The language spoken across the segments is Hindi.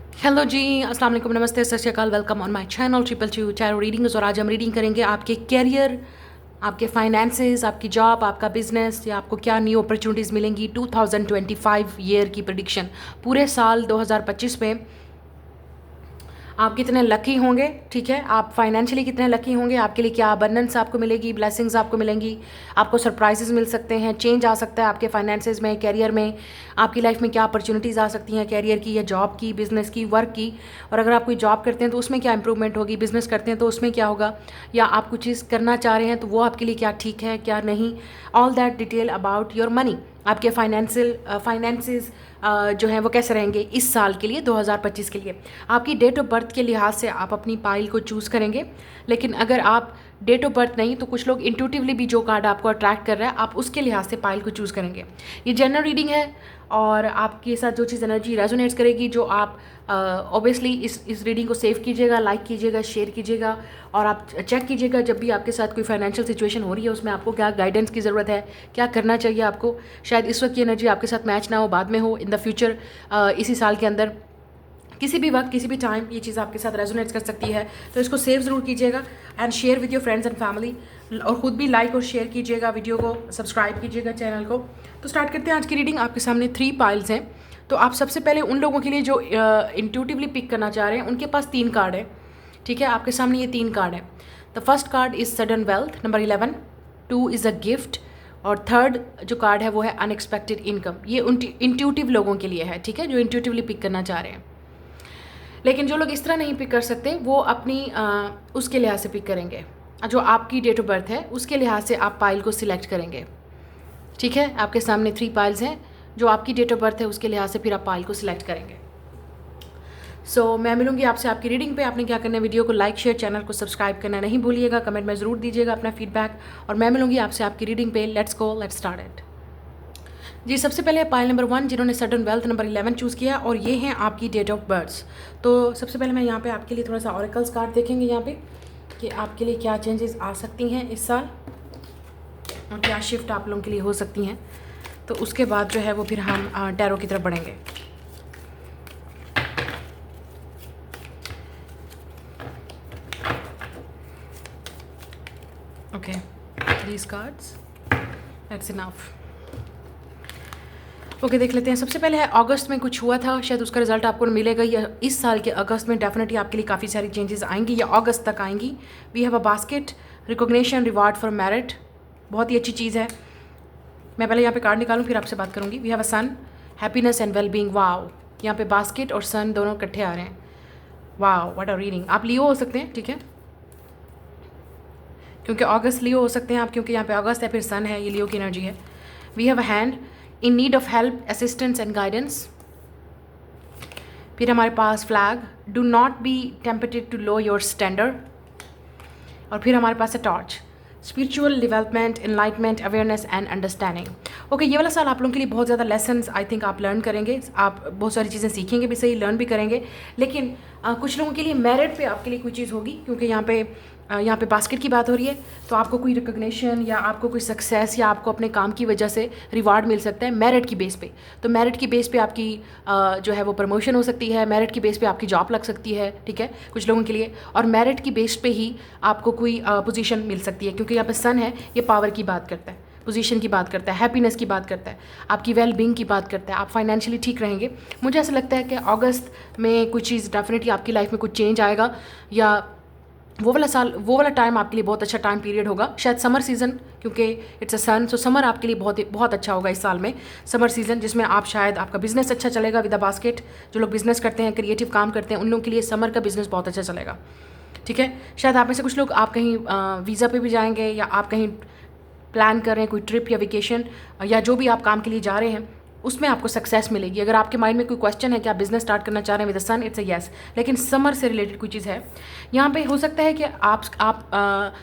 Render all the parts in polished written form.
हेलो जी, अस्सलाम वालेकुम, नमस्ते, सत श्री अकाल, welcome on my channel triple two tarot readings. और आज हम रीडिंग करेंगे आपके कैरियर, आपके फाइनेंसेस, आपकी जॉब, आपका बिजनेस, या आपको क्या न्यू अपॉर्चुनिटीज़ मिलेंगी 2025 ईयर की प्रेडिक्शन। पूरे साल 2025 में आप कितने लकी होंगे, ठीक है, आप फाइनेंशियली कितने लकी होंगे, आपके लिए क्या अबंडेंस आपको मिलेगी, ब्लेसिंग्स आपको मिलेंगी, आपको सरप्राइजेस मिल सकते हैं, चेंज आ सकता है आपके फाइनेंसेस में, कैरियर में, आपकी लाइफ में क्या अपॉर्चुनिटीज़ आ सकती हैं कैरियर की या जॉब की, बिजनेस की, वर्क की। और अगर आप कोई जॉब करते हैं तो उसमें क्या इंप्रूवमेंट होगी, बिजनेस करते हैं तो उसमें क्या होगा, या आप कुछ चीज़ करना चाह रहे हैं तो वो आपके लिए क्या ठीक है क्या नहीं। All that detail about your money, आपके फाइनेंसेस जो हैं वो कैसे रहेंगे इस साल के लिए 2025 के लिए। आपकी डेट ऑफ बर्थ के लिहाज से आप अपनी पाइल को चूज़ करेंगे, लेकिन अगर आप डेट ऑफ बर्थ नहीं तो कुछ लोग इंट्यूटिवली भी जो कार्ड आपको अट्रैक्ट कर रहा है आप उसके लिहाज से पाइल को चूज़ करेंगे। ये जनरल रीडिंग है और आपके साथ जो चीज़ एनर्जी रेजोनेट्स करेगी, जो आप ऑब्वियसली इस रीडिंग को सेव कीजिएगा, लाइक कीजिएगा, शेयर कीजिएगा, और आप चेक कीजिएगा जब भी आपके साथ कोई फाइनेंशियल सिचुएशन हो रही है उसमें आपको क्या गाइडेंस की ज़रूरत है, क्या करना चाहिए आपको। शायद इस वक्त की एनर्जी आपके साथ मैच ना हो, बाद में हो, इन द फ्यूचर, इसी साल के अंदर किसी भी वक्त किसी भी टाइम ये चीज़ आपके साथ रेजोनेट कर सकती है। तो इसको सेव ज़रूर कीजिएगा and share with your friends and family, और ख़ुद भी लाइक और शेयर कीजिएगा वीडियो को, सब्सक्राइब कीजिएगा चैनल को। तो स्टार्ट करते हैं आज की रीडिंग। आपके सामने 3 पाइल्स हैं, तो आप सबसे पहले उन लोगों के लिए जो इंट्यूटिवली पिक करना चाह रहे हैं उनके पास 3 कार्ड है, ठीक है। आपके सामने ये 3 कार्ड है। The first card is sudden wealth, number 11, 2 is a gift, और थर्ड जो कार्ड है वो है अनएक्सपेक्टेड इनकम। ये इंट्यूटिव लोगों के लिए है, ठीक है, जो इंट्यूटिवली पिक करना चाह रहे हैं। लेकिन जो लोग इस तरह नहीं पिक कर सकते वो अपनी उसके लिहाज से पिक करेंगे, जो आपकी डेट ऑफ बर्थ है उसके लिहाज से आप पाइल को सिलेक्ट करेंगे, ठीक है। आपके सामने 3 पाइल्स हैं, जो आपकी डेट ऑफ बर्थ है उसके लिहाज से फिर आप पाइल को सिलेक्ट करेंगे। सो मैं मिलूंगी आपसे आपकी रीडिंग पे। आपने क्या करना है, वीडियो को लाइक शेयर, चैनल को सब्सक्राइब करना नहीं भूलिएगा, कमेंट में ज़रूर दीजिएगा अपना फीडबैक, और मैं मिलूंगी आपसे आपकी रीडिंग पे। Let's start it. जी, सबसे पहले पाइल नंबर 1 जिन्होंने सडन वेल्थ नंबर 11 चूज़ किया, और ये हैं आपकी डेट ऑफ बर्थ। तो सबसे पहले मैं यहाँ पे आपके लिए थोड़ा सा ऑरेकल्स कार्ड देखेंगे यहाँ पे कि आपके लिए क्या चेंजेस आ सकती हैं इस साल और क्या शिफ्ट आप लोगों के लिए हो सकती हैं। तो उसके बाद जो है वो फिर हम टैरो की तरफ बढ़ेंगे। Okay, these cards, that's enough. Okay, देख लेते हैं। सबसे पहले है अगस्त में कुछ हुआ था, शायद उसका रिजल्ट आपको मिलेगा, या इस साल के अगस्त में डेफिनेटली आपके लिए काफ़ी सारी चेंजेस आएंगी या अगस्त तक आएंगी। We have a basket, recognition, reward for merit, बहुत ही अच्छी चीज़ है। मैं पहले यहाँ पे कार्ड निकालूँ फिर आपसे बात करूँगी। We have a sun, happiness and well being. Wow, यहाँ पे बास्केट और सन दोनों इकट्ठे आ रहे हैं। Wow, what a reading. आप लियो हो सकते हैं, ठीक है, क्योंकि अगस्त लियो हो सकते हैं आप, क्योंकि यहाँ पे अगस्त है फिर सन है, ये लियो की एनर्जी है। We have a hand, in need of help, assistance and guidance. फिर हमारे पास flag, do not be tempted to low your standard. और फिर हमारे पास है torch, spiritual development, enlightenment, awareness and understanding. Okay, ये वाला साल आप लोगों के लिए बहुत ज़्यादा लेसन्स आई थिंक आप लर्न करेंगे, आप बहुत सारी चीज़ें सीखेंगे भी सही, लर्न भी करेंगे। लेकिन कुछ लोगों के लिए मेरिट पे आपके लिए कोई चीज़ होगी, क्योंकि यहाँ पे बास्केट की बात हो रही है, तो आपको कोई रिकॉग्निशन या आपको कोई सक्सेस या आपको अपने काम की वजह से रिवार्ड मिल सकता है मेरिट की बेस पे। तो मेरिट की बेस पे आपकी जो है वो प्रमोशन हो सकती है, मेरिट की बेस पे आपकी जॉब लग सकती है, ठीक है, कुछ लोगों के लिए। और मेरिट की बेस पे ही आपको कोई पोजीशन मिल सकती है, क्योंकि यहाँ पे सन है, ये पावर की बात करता है, पोजीशन की बात करता है, हैप्पीनेस की बात करता है, आपकी वेल बींग की बात करता है, आप फाइनेंशियली ठीक रहेंगे। मुझे ऐसा लगता है कि अगस्त में कुछ चीज़ डेफिनेटली आपकी लाइफ में कुछ चेंज आएगा, या वो वाला टाइम आपके लिए बहुत अच्छा टाइम पीरियड होगा। शायद समर सीज़न, क्योंकि it's a sun, so summer आपके लिए बहुत अच्छा होगा इस साल में, समर सीज़न, जिसमें आप शायद आपका बिजनेस अच्छा चलेगा विद द बास्केट। जो लोग बिजनेस करते हैं, क्रिएटिव काम करते हैं, उन लोगों के लिए समर का बिजनेस बहुत अच्छा चलेगा, ठीक है। शायद आप में से कुछ लोग आप कहीं वीज़ा पे भी जाएंगे, या आप कहीं प्लान कर रहे हैं कोई ट्रिप या वेकेशन, या जो भी आप काम के लिए जा रहे हैं उसमें आपको सक्सेस मिलेगी। अगर आपके माइंड में कोई क्वेश्चन है कि आप बिजनेस स्टार्ट करना चाह रहे हैं with the sun, it's a yes. लेकिन समर से रिलेटेड कोई चीज़ है यहाँ पे, हो सकता है कि आप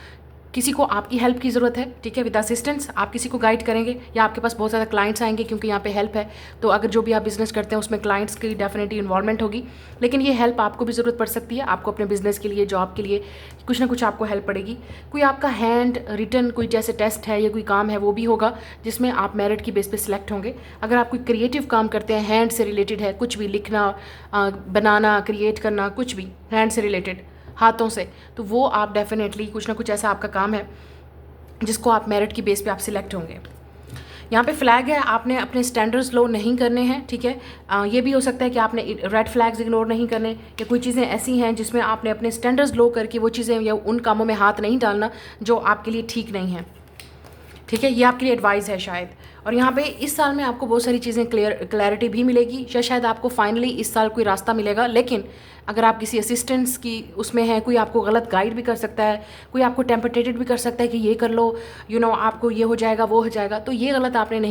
किसी को आपकी हेल्प की ज़रूरत है, ठीक है, विद असिस्टेंस आप किसी को गाइड करेंगे या आपके पास बहुत ज़्यादा क्लाइंट्स आएंगे क्योंकि यहाँ पे हेल्प है। तो अगर जो भी आप बिज़नेस करते हैं उसमें क्लाइंट्स की डेफिनेटली इन्वॉल्वमेंट होगी, लेकिन ये हेल्प आपको भी ज़रूरत पड़ सकती है। आपको अपने बिजनेस के लिए, जॉब के लिए कुछ ना कुछ आपको हेल्प पड़ेगी। कोई आपका हैंड रिटन कोई जैसे टेस्ट है या कोई काम है वो भी होगा जिसमें आप मेरिट की बेस पे सिलेक्ट होंगे। अगर आप कोई क्रिएटिव काम करते हैं, हैंड से रिलेटेड है, कुछ भी लिखना, बनाना, क्रिएट करना, कुछ भी हैंड से रिलेटेड, हाथों से, तो वो आप डेफिनेटली कुछ ना कुछ ऐसा आपका काम है जिसको आप मेरिट की बेस पे आप सिलेक्ट होंगे। यहाँ पे फ्लैग है, आपने अपने स्टैंडर्ड्स लो नहीं करने हैं, ठीक है। ये भी हो सकता है कि आपने रेड फ्लैग्स इग्नोर नहीं करने, या कोई चीज़ें ऐसी हैं जिसमें आपने अपने स्टैंडर्ड्स लो करके वो चीज़ें या उन कामों में हाथ नहीं डालना जो आपके लिए ठीक नहीं है, ठीक है। ये आपके लिए एडवाइस है शायद। और यहाँ पे इस साल में आपको बहुत सारी चीज़ें क्लैरिटी भी मिलेगी, या शायद आपको फाइनली इस साल कोई रास्ता मिलेगा। लेकिन अगर आप किसी असिस्टेंट्स की उसमें हैं, कोई आपको गलत गाइड भी कर सकता है, कोई आपको टेम्पटेटेड भी कर सकता है कि ये कर लो, आपको ये हो जाएगा, वो हो जाएगा, तो ये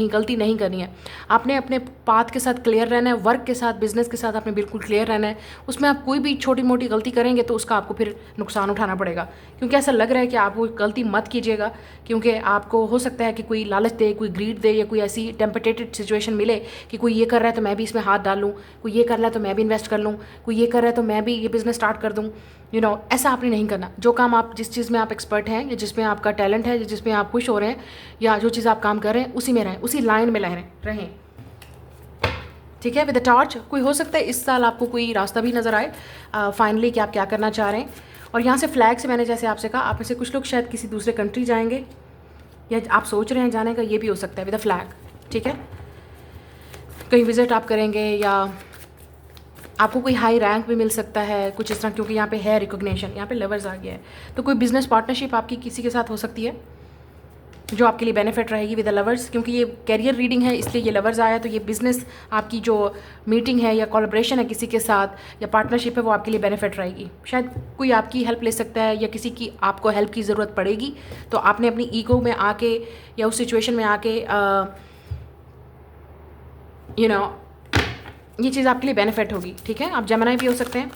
गलती नहीं करनी है। आपने अपने पाथ के साथ क्लियर रहना है, वर्क के साथ, बिजनेस के साथ आपने बिल्कुल क्लियर रहना है। उसमें आप कोई भी छोटी मोटी गलती करेंगे तो उसका आपको फिर नुकसान उठाना पड़ेगा, क्योंकि ऐसा लग रहा है कि आप वो गलती मत कीजिएगा, क्योंकि आपको हो सकता है कि कोई लालच दे, कोई ग्रीड दे, या कोई ऐसी टेम्पटेटेड सिचुएशन मिले कि कोई ये कर रहा है तो मैं भी इसमें हाथ डाल लूँ, कोई ये कर रहा है तो मैं भी इन्वेस्ट कर लूँ, कोई ये कर रहा है तो मैं भी ये बिज़नेस स्टार्ट कर दूँ। ऐसा आपने नहीं करना। जो काम आप, जिस चीज़ में आप एक्सपर्ट हैं, या जिसमें आपका टैलेंट है, या जिसमें आप खुश हो रहे हैं, या जो चीज़ आप काम कर रहे हैं उसी में रहें, उसी लाइन में रहें, ठीक है। विद द टॉर्च, कोई हो सकता है इस साल आपको कोई रास्ता भी नज़र आए फाइनली कि आप क्या करना चाह रहे हैं। और यहाँ से फ्लैग से मैंने जैसे आपसे कहा, आप में से कुछ लोग शायद किसी दूसरे कंट्री जाएंगे, या आप सोच रहे हैं जाने का, ये भी हो सकता है विद द फ्लैग, ठीक है। कहीं विजिट आप करेंगे, या आपको कोई हाई रैंक भी मिल सकता है, कुछ इस तरह, क्योंकि यहाँ पे है रिकॉग्निशन, यहाँ पे लवर्स आ गया है। तो कोई बिजनेस पार्टनरशिप आपकी किसी के साथ हो सकती है जो आपके लिए बेनिफिट रहेगी विद द लवर्स, क्योंकि ये कैरियर रीडिंग है इसलिए ये लवर्स आया। तो ये बिजनेस आपकी जो मीटिंग है या कोलैबोरेशन है किसी के साथ, या पार्टनरशिप है, वो आपके लिए बेनिफिट रहेगी। शायद कोई आपकी हेल्प ले सकता है, या किसी की आपको हेल्प की ज़रूरत पड़ेगी, तो आपने अपनी ईगो में आके या उस सिचुएशन में आके ये चीज़ आपके लिए बेनिफिट होगी, ठीक है। आप जेमिनी भी हो सकते हैं।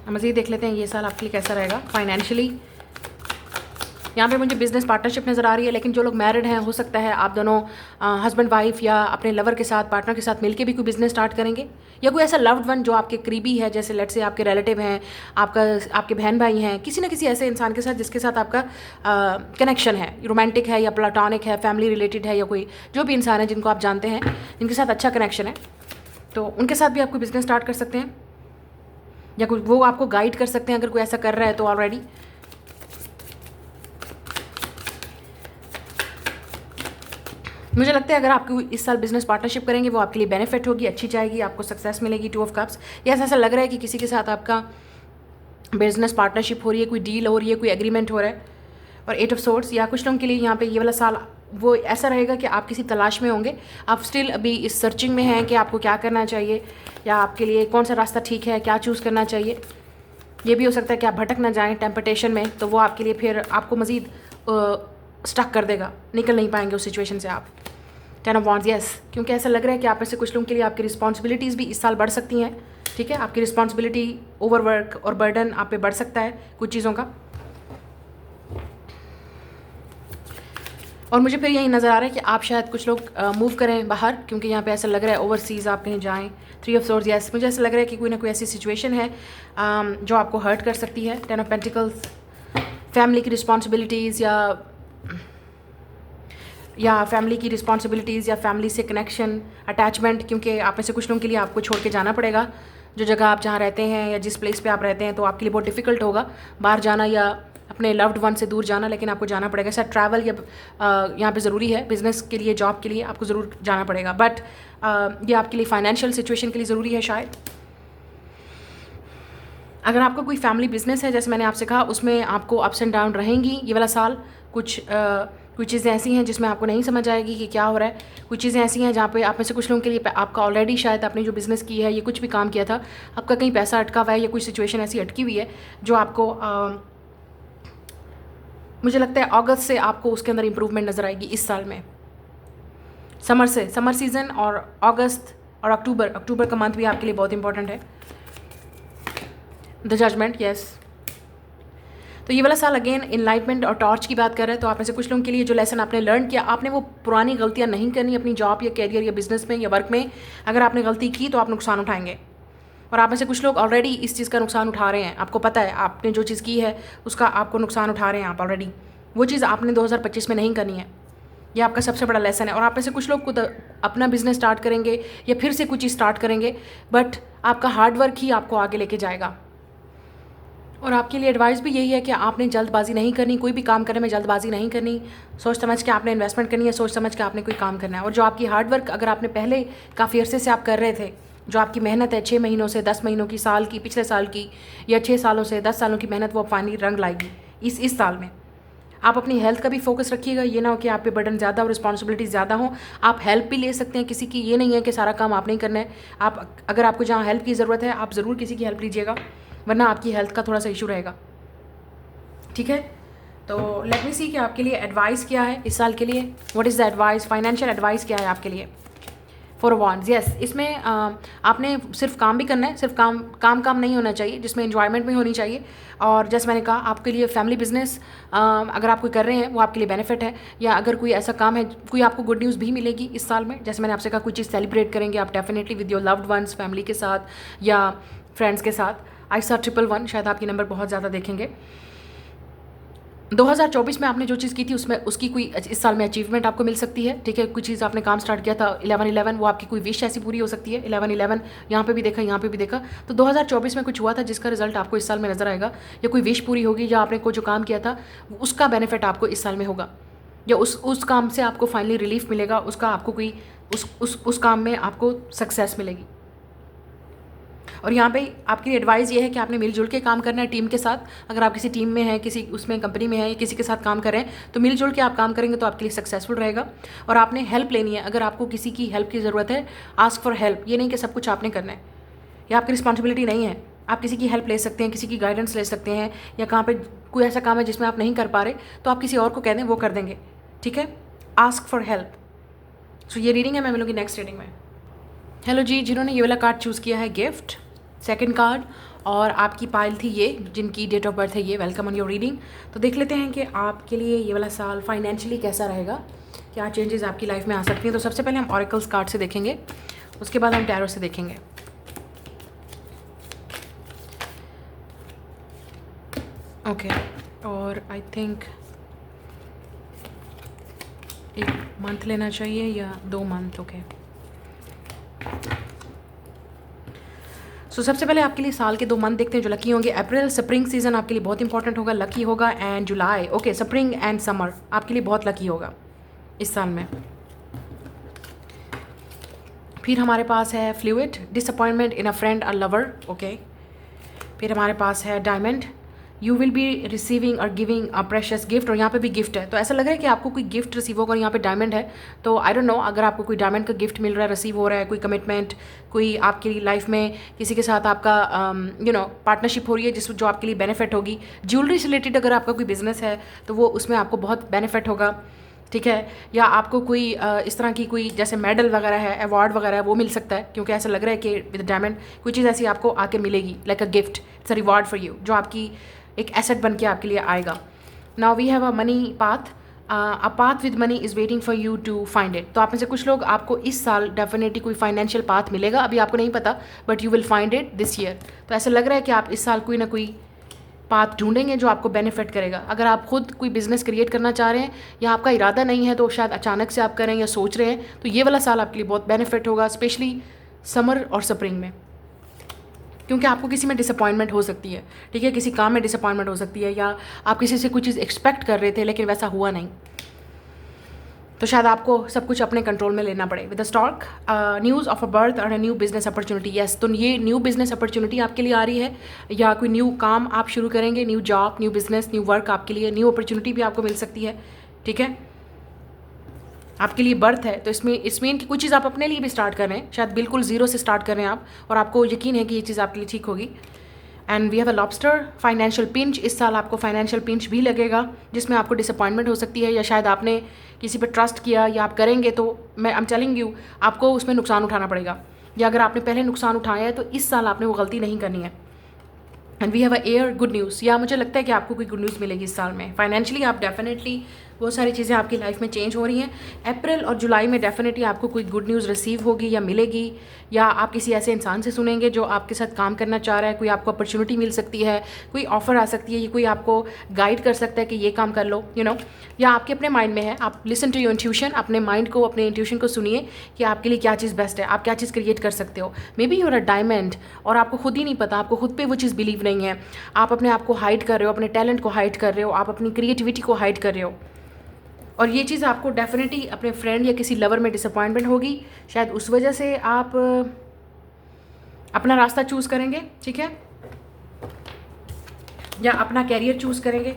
हम मज़ीद देख लेते हैं ये साल आपके लिए कैसा रहेगा फाइनेंशियली। यहाँ पे मुझे बिज़नेस पार्टनरशिप नज़र आ रही है, लेकिन जो लोग मैरिड हैं, हो सकता है आप दोनों हस्बैंड वाइफ या अपने लवर के साथ, पार्टनर के साथ मिलके भी कोई बिज़नेस स्टार्ट करेंगे, या कोई ऐसा लव्ड वन जो आपके करीबी है, जैसे लेट्स से आपके रिलेटिव हैं, आपके बहन भाई हैं, किसी न किसी ऐसे इंसान के साथ जिसके साथ आपका कनेक्शन है, रोमांटिक है या प्लाटोनिक है, फैमिली रिलेटेड है, या कोई जो भी इंसान है जिनको आप जानते हैं, जिनके साथ अच्छा कनेक्शन है, तो उनके साथ भी आप कोई बिज़नेस स्टार्ट कर सकते हैं, या कोई वो आपको गाइड कर सकते हैं अगर कोई ऐसा कर रहा है तो ऑलरेडी। मुझे लगता है अगर आपको इस साल बिजनेस पार्टनरशिप करेंगे वो आपके लिए बेनिफिट होगी, अच्छी जाएगी, आपको सक्सेस मिलेगी। 2 ऑफ कप्स, या ऐसा लग रहा है कि किसी के साथ आपका बिजनेस पार्टनरशिप हो रही है, कोई डील हो रही है, कोई एग्रीमेंट हो रहा है। और 8 ऑफ सोर्ड्स, या कुछ लोगों के लिए यहाँ पे ये वाला साल वो ऐसा रहेगा कि आप किसी तलाश में होंगे, आप स्टिल अभी इस सर्चिंग में हैं कि आपको क्या करना चाहिए, या आपके लिए कौन सा रास्ता ठीक है, क्या चूज़ करना चाहिए। ये भी हो सकता है कि आप भटक ना जाएँ टेम्पटेशन में, तो वो आपके लिए फिर आपको मज़ीद स्टक कर देगा, निकल नहीं पाएंगे उस सिचुएशन से आप। 10 ऑफ वॉन्ड्स, यस, क्योंकि ऐसा लग रहा है कि आप में से कुछ लोगों के लिए आपकी रिस्पॉन्सिबिलिटीज़ भी इस साल बढ़ सकती हैं, ठीक है। आपकी रिस्पॉन्सिबिलिटी, ओवरवर्क और बर्डन आप पे बढ़ सकता है कुछ चीज़ों का। और मुझे फिर यही नज़र आ रहा है कि आप शायद कुछ लोग मूव करें बाहर, क्योंकि यहाँ पे ऐसा लग रहा है ओवरसीज़ आप कहीं जाएँ। 3 ऑफ सोर्ड्स, यस, मुझे ऐसा लग रहा है कि कोई ना कोई ऐसी सिचुएशन है जो आपको हर्ट कर सकती है। 10 ऑफ पेंटिकल्स, फैमिली की रिस्पॉन्सिबिलिटीज़, या फैमिली की रिस्पॉन्सिबिलिटीज़, या फैमिली से कनेक्शन, अटैचमेंट, क्योंकि आप में से कुछ लोगों के लिए आपको छोड़ के जाना पड़ेगा जो जगह आप जहाँ रहते हैं या जिस प्लेस पे आप रहते हैं, तो आपके लिए बहुत डिफ़िकल्ट होगा बाहर जाना या अपने लव्ड वन से दूर जाना, लेकिन आपको जाना पड़ेगा। शायद ट्रैवल या यहाँ पे ज़रूरी है, बिज़नेस के लिए, जॉब के लिए आपको ज़रूर जाना पड़ेगा, बट ये आपके लिए फाइनेंशियल सिचुएशन के लिए ज़रूरी है शायद। अगर आपका कोई फैमिली बिजनेस है, जैसे मैंने आपसे कहा, उसमें आपको अप्स एंड डाउन रहेंगी ये वाला साल। कुछ चीज़ें ऐसी हैं जिसमें आपको नहीं समझ आएगी कि क्या हो रहा है, कुछ चीज़ें ऐसी हैं जहाँ पे आप में से कुछ लोगों के लिए आपका ऑलरेडी शायद आपने जो बिज़नेस की है, ये कुछ भी काम किया था, आपका कहीं पैसा अटका हुआ है, या कोई सिचुएशन ऐसी अटकी हुई है जो आपको मुझे लगता है अगस्त से आपको उसके अंदर इंप्रूवमेंट नज़र आएगी इस साल में। समर सीज़न और अगस्त और अक्टूबर का मंथ भी आपके लिए बहुत इंपॉर्टेंट है। The judgement, yes. तो ये वाला साल अगेन इनलाइटमेंट और टॉर्च की बात कर रहे हैं। तो आप में से कुछ लोगों के लिए जो लेसन आपने लर्न किया, आपने वो पुरानी गलतियाँ नहीं करनी अपनी जॉब या कैरियर या बिजनेस में या वर्क में। अगर आपने गलती की तो आप नुकसान उठाएंगे। और आप में से कुछ लोग ऑलरेडी इस चीज़ का नुकसान उठा रहे हैं। आपको पता है आपने जो चीज़ की है उसका आपको नुकसान उठा रहे हैं आप ऑलरेडी। वो चीज़ आपने 2025 में नहीं करनी है। ये आपका सबसे बड़ा लेसन है। और आप में से कुछ लोग खुद अपना बिजनेस स्टार्ट करेंगे या फिर से कुछ चीज़ स्टार्ट करेंगे, बट आपका हार्डवर्क ही आपको आगे लेके जाएगा। और आपके लिए एडवाइस भी यही है कि आपने जल्दबाजी नहीं करनी, कोई भी काम करने में जल्दबाजी नहीं करनी। सोच समझ के आपने इन्वेस्टमेंट करनी है, सोच समझ के आपने कोई काम करना है। और जो आपकी हार्डवर्क अगर आपने पहले काफ़ी अरसे से आप कर रहे थे, जो आपकी मेहनत है 6 महीनों से 10 महीनों की, साल की, पिछले साल की, या 6 सालों से 10 सालों की मेहनत, वो फाइनली रंग लाएगी इस साल में। आप अपनी हेल्थ का भी फोकस रखिएगा। ये ना हो कि आप पे बर्डन ज़्यादा और रिस्पॉन्सिबिलिटी ज़्यादा हो। आप हेल्प भी ले सकते हैं किसी की, ये नहीं है कि सारा काम आपने ही करना है। आप अगर आपको जहाँ हेल्प की ज़रूरत है आप ज़रूर किसी की हेल्प लीजिएगा, वरना आपकी हेल्थ का थोड़ा सा इशू रहेगा। ठीक है, तो लेट मी सी कि आपके लिए एडवाइस क्या है इस साल के लिए। What is the advice, financial advice क्या है आपके लिए। 4 wands, यस। इसमें आपने सिर्फ काम भी करना है, सिर्फ काम नहीं होना चाहिए, जिसमें एन्जॉयमेंट भी होनी चाहिए। और जैसे मैंने कहा, आपके लिए फैमिली बिजनेस अगर आप कोई कर रहे हैं वो आपके लिए बेनिफिट है। या अगर कोई ऐसा काम है, कोई आपको गुड न्यूज़ भी मिलेगी इस साल में। जैसे मैंने आपसे कहा, कोई चीज़ सेलिब्रेट करेंगे आप definitely with your loved ones, family के साथ या फ्रेंड्स के साथ। आई सा 111, शायद आपकी नंबर बहुत ज़्यादा देखेंगे। 2024 में आपने जो चीज़ की थी उसमें उसकी कोई इस साल में अचीवमेंट आपको मिल सकती है। ठीक है, कुछ चीज़ आपने काम स्टार्ट किया था 11/11, वो आपकी कोई विश ऐसी पूरी हो सकती है। 11/11 यहाँ पे भी देखा, यहाँ पे भी देखा। तो 2024 में कुछ हुआ था जिसका रिजल्ट आपको इस साल में नजर आएगा, या कोई विश पूरी होगी, या आपने कोई जो काम किया था उसका बेनिफिट आपको इस साल में होगा, या उस काम से आपको फाइनली रिलीफ मिलेगा, उसका आपको कोई उस काम में आपको सक्सेस मिलेगी। और यहाँ पे आपकी एडवाइस ये है कि आपने मिलजुल के काम करना है टीम के साथ। अगर आप किसी टीम में हैं, किसी उसमें कंपनी में है, या किसी के साथ काम कर रहे हैं, तो मिलजुल के आप काम करेंगे तो आपके लिए सक्सेसफुल रहेगा। और आपने हेल्प लेनी है, अगर आपको किसी की हेल्प की ज़रूरत है, आस्क फॉर हेल्प। ये नहीं कि सब कुछ आपने करना है, ये आपकी रिस्पॉन्सिबिलिटी नहीं है। आप किसी की हेल्प ले सकते हैं, किसी की गाइडेंस ले सकते हैं, या कहाँ पर कोई ऐसा काम है जिसमें आप नहीं कर पा रहे तो आप किसी और को कह दें, वो कर देंगे। ठीक है, आस्क फॉर हेल्प। सो ये रीडिंग है, मैं मिलूंगी नेक्स्ट रीडिंग में। हेलो जी, जिन्होंने ये वाला कार्ड चूज़ किया है, गिफ्ट सेकंड कार्ड, और आपकी पाइल थी ये, जिनकी डेट ऑफ बर्थ है ये, वेलकम ऑन योर रीडिंग। तो देख लेते हैं कि आपके लिए ये वाला साल फाइनेंशियली कैसा रहेगा, क्या चेंजेस आपकी लाइफ में आ सकती हैं। तो सबसे पहले हम ऑरेकल्स कार्ड से देखेंगे, उसके बाद हम टैरो से देखेंगे। ओके, और आई थिंक 1 मंथ लेना चाहिए या 2 मंथ। ओके, सो सबसे पहले आपके लिए साल के 2 मंथ देखते हैं जो लकी होंगे। अप्रैल, स्प्रिंग सीजन आपके लिए बहुत इंपॉर्टेंट होगा, लकी होगा। And July, okay, spring and summer आपके लिए बहुत लकी होगा इस साल में। फिर हमारे पास है फ्लूइड, डिसअपॉइंटमेंट इन अ फ्रेंड और लवर। ओके, फिर हमारे पास है diamond, you will be receiving और गिविंग अ प्रेशियस गिफ्ट। और यहाँ पे भी गिफ्ट है, तो ऐसा लग रहा है कि आपको कोई गिफ्ट रिसीव होगा। और यहाँ पे डायमंड है, तो आई डोंट नो, अगर आपको कोई डायमंड का गिफ्ट मिल रहा है, रिसीव हो रहा है, कोई कमिटमेंट, कोई आपकी लाइफ में किसी के साथ आपका पार्टनरशिप हो रही है जो आपके लिए बेनिफिट होगी। ज्वेलरी से रिलेटेड अगर आपका कोई बिजनेस है तो वो उसमें आपको बहुत बेनिफिट होगा। ठीक है, या आपको कोई इस तरह की कोई जैसे मेडल वगैरह है, अवार्ड वगैरह है, वो मिल सकता है, क्योंकि ऐसा लग रहा है कि विद डायमंड कोई चीज़ ऐसी आपको आके मिलेगी, like a gift, it's a reward for you, जो आपकी एक एसेट बन के आपके लिए आएगा। Now we have a money path, a path with money is waiting for you to find it. तो आप में से कुछ लोग, आपको इस साल डेफिनेटली कोई फाइनेंशियल पाथ मिलेगा, अभी आपको नहीं पता, but you will find it this year. तो ऐसा लग रहा है कि आप इस साल कोई ना कोई पाथ ढूंढेंगे जो आपको बेनिफिट करेगा। अगर आप खुद कोई बिजनेस क्रिएट करना चाह रहे हैं या आपका इरादा नहीं है, तो शायद अचानक से आप करें या सोच रहे हैं, तो ये वाला साल आपके लिए बहुत बेनिफिट होगा, स्पेशली समर और स्प्रिंग में, क्योंकि आपको किसी में डिसअपॉइंटमेंट हो सकती है। ठीक है, किसी काम में डिसअपॉइंटमेंट हो सकती है, या आप किसी से कुछ चीज़ एक्सपेक्ट कर रहे थे लेकिन वैसा हुआ नहीं, तो शायद आपको सब कुछ अपने कंट्रोल में लेना पड़े। With the stock, news of a birth और a new business opportunity. Yes, तो ये न्यू बिजनेस अपॉर्चुनिटी आपके लिए आ रही है, या कोई न्यू काम आप शुरू करेंगे, new job, new business, new work, आपके लिए न्यू अपॉर्चुनिटी भी आपको मिल सकती है। ठीक है, आपके लिए बर्थ है, तो इसमें कि कुछ चीज़ आप अपने लिए भी स्टार्ट कर रहे हैं, शायद बिल्कुल ज़ीरो से स्टार्ट कर रहे हैं आप, और आपको यकीन है कि ये चीज़ आपके लिए ठीक होगी। And we have a lobster, financial pinch. इस साल आपको फाइनेंशियल पिंच भी लगेगा, जिसमें आपको डिसअपॉइंटमेंट हो सकती है, या शायद आपने किसी पर ट्रस्ट किया या आप करेंगे, तो मैं आई एम टेलिंग यू, आपको उसमें नुकसान उठाना पड़ेगा। या अगर आपने पहले नुकसान उठाया है तो इस साल आपने वो गलती नहीं करनी है। And we have a air good news, या मुझे लगता है कि आपको कोई गुड न्यूज़ मिलेगी इस साल में। फाइनेंशियली आप डेफिनेटली बहुत सारी चीज़ें आपकी लाइफ में चेंज हो रही हैं। अप्रैल और जुलाई में डेफिनेटली आपको कोई गुड न्यूज़ रिसीव होगी या मिलेगी, या आप किसी ऐसे इंसान से सुनेंगे जो आपके साथ काम करना चाह रहा है। कोई आपको अपॉर्चुनिटी मिल सकती है, कोई ऑफ़र आ सकती है, या कोई आपको गाइड कर सकता है कि ये काम कर लो, या आपके अपने माइंड में है। आप लिसन टू योर इंट्यूशन, अपने माइंड को, अपने इंट्यूशन को सुनिए कि आपके लिए क्या चीज़ बेस्ट है, आप क्या चीज़ क्रिएट कर सकते हो। May be you're a diamond और आपको खुद ही नहीं पता, आपको खुद पे वो चीज़ बिलीव नहीं है। आप अपने आप को हाइड कर रहे हो, अपने टैलेंट को हाइड कर रहे हो, आप अपनी क्रिएटिविटी को हाइड कर रहे हो, और ये चीज़ आपको डेफिनेटली अपने फ्रेंड या किसी लवर में डिसअपॉइंटमेंट होगी। शायद उस वजह से आप अपना रास्ता चूज़ करेंगे, ठीक है, या अपना कैरियर चूज़ करेंगे।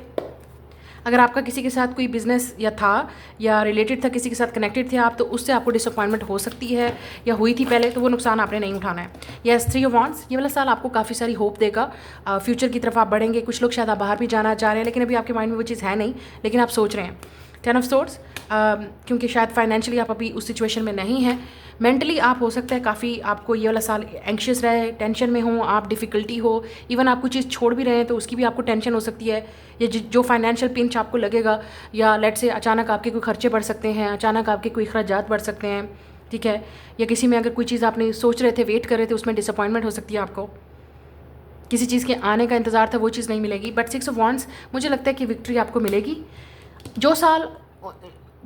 अगर आपका किसी के साथ कोई बिजनेस या था या रिलेटेड था, किसी के साथ कनेक्टेड थे आप, तो उससे आपको डिसअपॉइंटमेंट हो सकती है या हुई थी पहले, तो वो नुकसान आपने नहीं उठाना है। यस, 3 ऑफ वांड्स, ये वाला साल आपको काफ़ी सारी होप देगा। फ्यूचर की तरफ आप बढ़ेंगे। कुछ लोग शायद आप बाहर भी जाना चाह रहे हैं, लेकिन अभी आपके माइंड में वो चीज़ है नहीं, लेकिन आप सोच रहे हैं। 10 ऑफ सोर्ड्स, क्योंकि शायद फाइनेंशियली आप अभी उस सिचुएशन में नहीं हैं। मेंटली आप हो सकता है काफ़ी आपको ये वाला साल एंक्शियस रहे, टेंशन में हो आप, डिफ़िकल्टी हो, इवन आप कुछ चीज़ छोड़ भी रहे हैं तो उसकी भी आपको टेंशन हो सकती है, या जो फाइनेंशियल पिंच आपको लगेगा, या लेट से अचानक आपके कोई खर्चे बढ़ सकते हैं, अचानक आपके कोई अखराजात बढ़ सकते हैं, ठीक है, या किसी में अगर कोई चीज़ आपने सोच रहे थे, वेट कर रहे थे, उसमें डिसअपॉइंटमेंट हो सकती है आपको। किसी चीज़ के आने का इंतज़ार था, वो चीज़ नहीं मिलेगी। बट 6 ऑफ वांड्स, मुझे लगता है कि विक्ट्री आपको मिलेगी। जो साल